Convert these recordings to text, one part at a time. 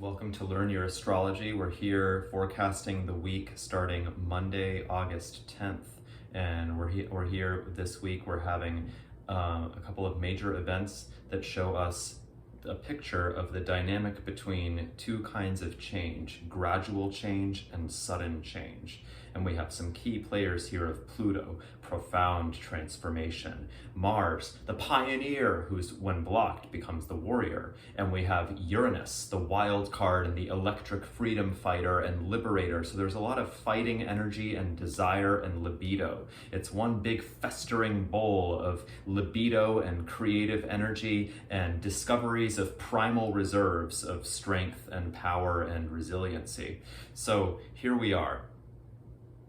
Welcome to Learn Your Astrology. We're here forecasting the week starting Monday, August 10th. And we're here this week. We're having a couple of major events that show us a picture of the dynamic between two kinds of change, gradual change and sudden change. And we have some key players here of Pluto, profound transformation. Mars, the pioneer, who's when blocked becomes the warrior. And we have Uranus, the wild card and the electric freedom fighter and liberator. So there's a lot of fighting energy and desire and libido. It's one big festering bowl of libido and creative energy and discoveries of primal reserves of strength and power and resiliency. So here we are.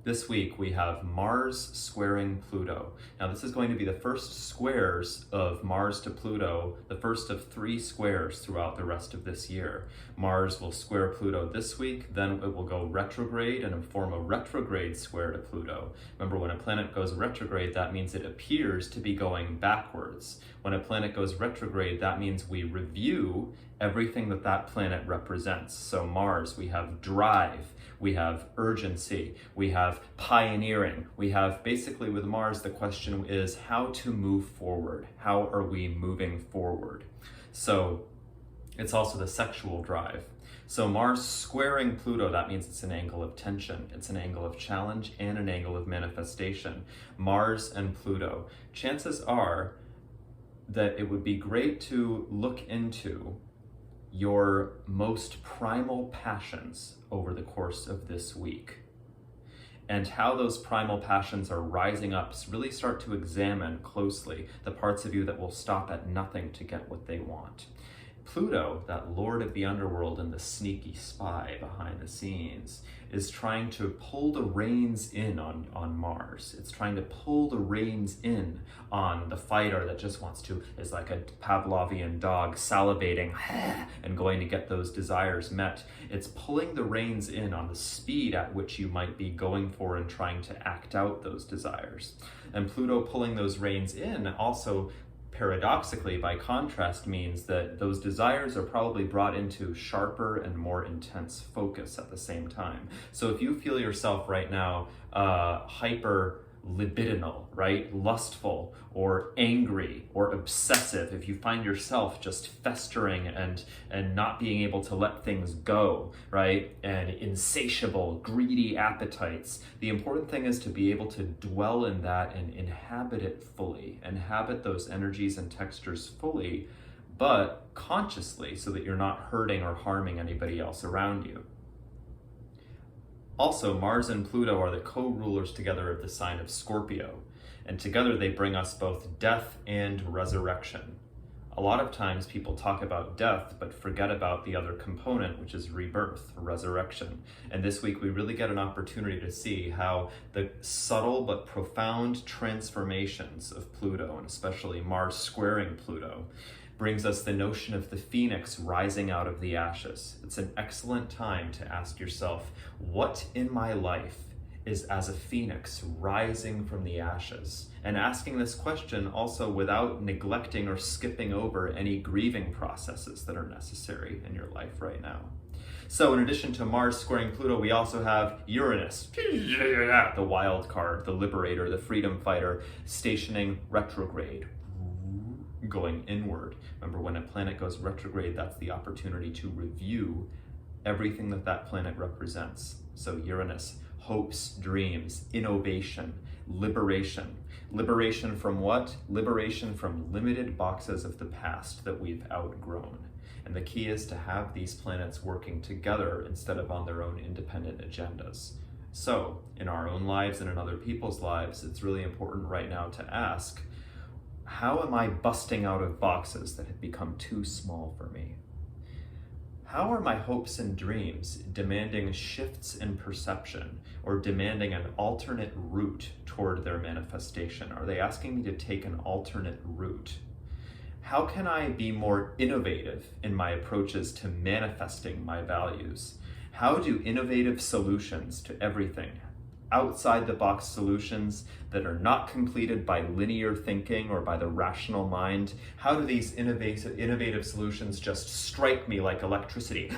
This week we have Mars squaring Pluto. Now this is going to be the first squares of Mars to Pluto, the first of 3 squares throughout the rest of this year. Mars will square Pluto this week, then it will go retrograde and form a retrograde square to Pluto. Remember, when a planet goes retrograde, that means it appears to be going backwards. When a planet goes retrograde, that means we review everything that that planet represents. So Mars, we have drive, we have urgency, we have pioneering, we have basically with Mars, the question is how to move forward. How are we moving forward? So it's also the sexual drive. So Mars squaring Pluto, that means it's an angle of tension, it's an angle of challenge and an angle of manifestation. Mars and Pluto. Chances are that it would be great to look into your most primal passions over the course of this week and how those primal passions are rising up. Really start to examine closely the parts of you that will stop at nothing to get what they want. Pluto, that lord of the underworld and the sneaky spy behind the scenes, is trying to pull the reins in on Mars. It's trying to pull the reins in on the fighter that just wants to, is like a Pavlovian dog salivating and going to get those desires met. It's pulling the reins in on the speed at which you might be going for and trying to act out those desires. And Pluto pulling those reins in also paradoxically, by contrast, means that those desires are probably brought into sharper and more intense focus at the same time. So if you feel yourself right now hyper libidinal, right? Lustful or angry or obsessive, if you find yourself just festering and not being able to let things go, right? And insatiable, greedy appetites, the important thing is to be able to dwell in that and inhabit it fully, inhabit those energies and textures fully, but consciously, so that you're not hurting or harming anybody else around you. Also, Mars and Pluto are the co-rulers together of the sign of Scorpio, and together they bring us both death and resurrection. A lot of times people talk about death, but forget about the other component, which is rebirth, resurrection. And this week we really get an opportunity to see how the subtle but profound transformations of Pluto, and especially Mars squaring Pluto, brings us the notion of the phoenix rising out of the ashes. It's an excellent time to ask yourself, what in my life is as a phoenix rising from the ashes? And asking this question also without neglecting or skipping over any grieving processes that are necessary in your life right now. So in addition to Mars squaring Pluto, we also have Uranus, the wild card, the liberator, the freedom fighter, stationing retrograde, going inward. Remember, when a planet goes retrograde, that's the opportunity to review everything that that planet represents. So Uranus, hopes, dreams, innovation, liberation. Liberation from what? Liberation from limited boxes of the past that we've outgrown. And the key is to have these planets working together instead of on their own independent agendas. So in our own lives and in other people's lives, it's really important right now to ask, how am I busting out of boxes that have become too small for me? How are my hopes and dreams demanding shifts in perception or demanding an alternate route toward their manifestation? Are they asking me to take an alternate route? How can I be more innovative in my approaches to manifesting my values? How do innovative solutions to everything, outside the box solutions that are not completed by linear thinking or by the rational mind, how do these innovative solutions just strike me like electricity?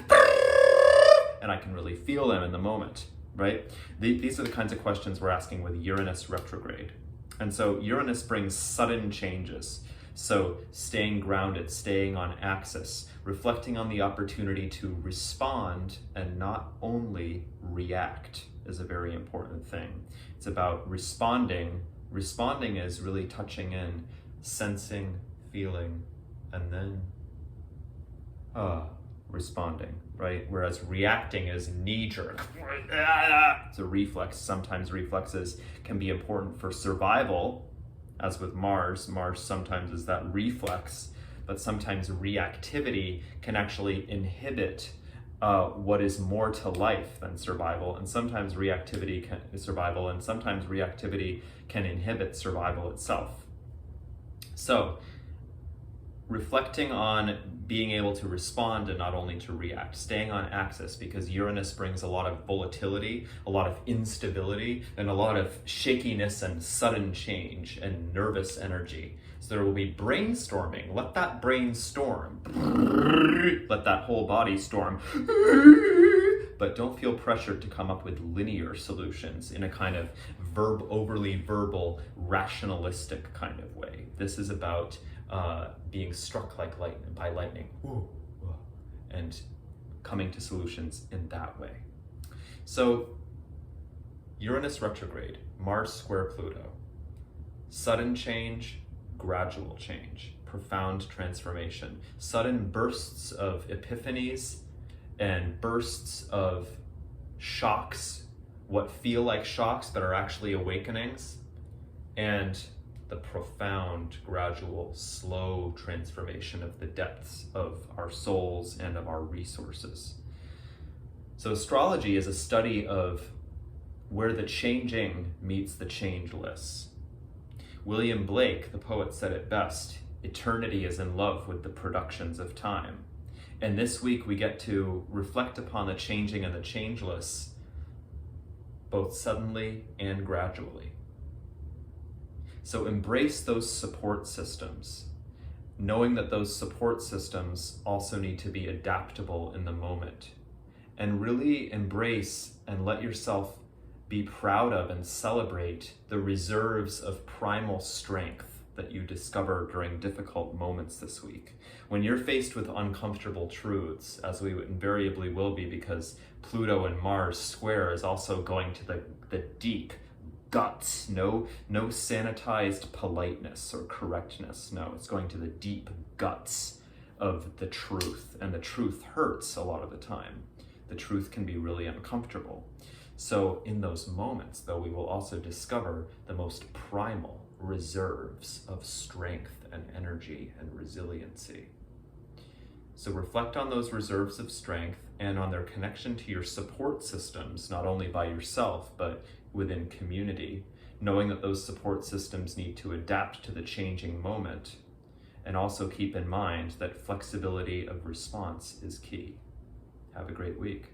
and I can really feel them in the moment, right? These are the kinds of questions we're asking with Uranus retrograde. And so Uranus brings sudden changes. So staying grounded, staying on axis, reflecting on the opportunity to respond and not only react is a very important thing. It's about responding. Responding is really touching in, sensing, feeling, and then responding, right? Whereas reacting is knee-jerk. It's a reflex. Sometimes reflexes can be important for survival, as with Mars. Mars sometimes is that reflex, but sometimes reactivity can actually inhibit what is more to life than survival, and sometimes reactivity can inhibit survival itself. So, reflecting on being able to respond and not only to react, staying on axis, because Uranus brings a lot of volatility, a lot of instability, and a lot of shakiness and sudden change and nervous energy. So there will be brainstorming. Let that brain storm. Let that whole body storm. But don't feel pressured to come up with linear solutions in a kind of overly verbal, rationalistic kind of way. This is about being struck like by lightning, and coming to solutions in that way. So Uranus retrograde, Mars square Pluto, sudden change, gradual change, profound transformation, sudden bursts of epiphanies and bursts of shocks, what feel like shocks but are actually awakenings, and the profound, gradual, slow transformation of the depths of our souls and of our resources. So astrology is a study of where the changing meets the changeless. William Blake, the poet, said it best: eternity is in love with the productions of time. And this week we get to reflect upon the changing and the changeless, both suddenly and gradually. So embrace those support systems, knowing that those support systems also need to be adaptable in the moment. And really embrace and let yourself be proud of and celebrate the reserves of primal strength that you discover during difficult moments this week. When you're faced with uncomfortable truths, as we invariably will be, because Pluto and Mars square is also going to the deep guts. No sanitized politeness or correctness. No, it's going to the deep guts of the truth. And the truth hurts a lot of the time. The truth can be really uncomfortable. So in those moments, though, we will also discover the most primal reserves of strength and energy and resiliency. So reflect on those reserves of strength and on their connection to your support systems, not only by yourself, but within community, knowing that those support systems need to adapt to the changing moment. And also keep in mind that flexibility of response is key. Have a great week.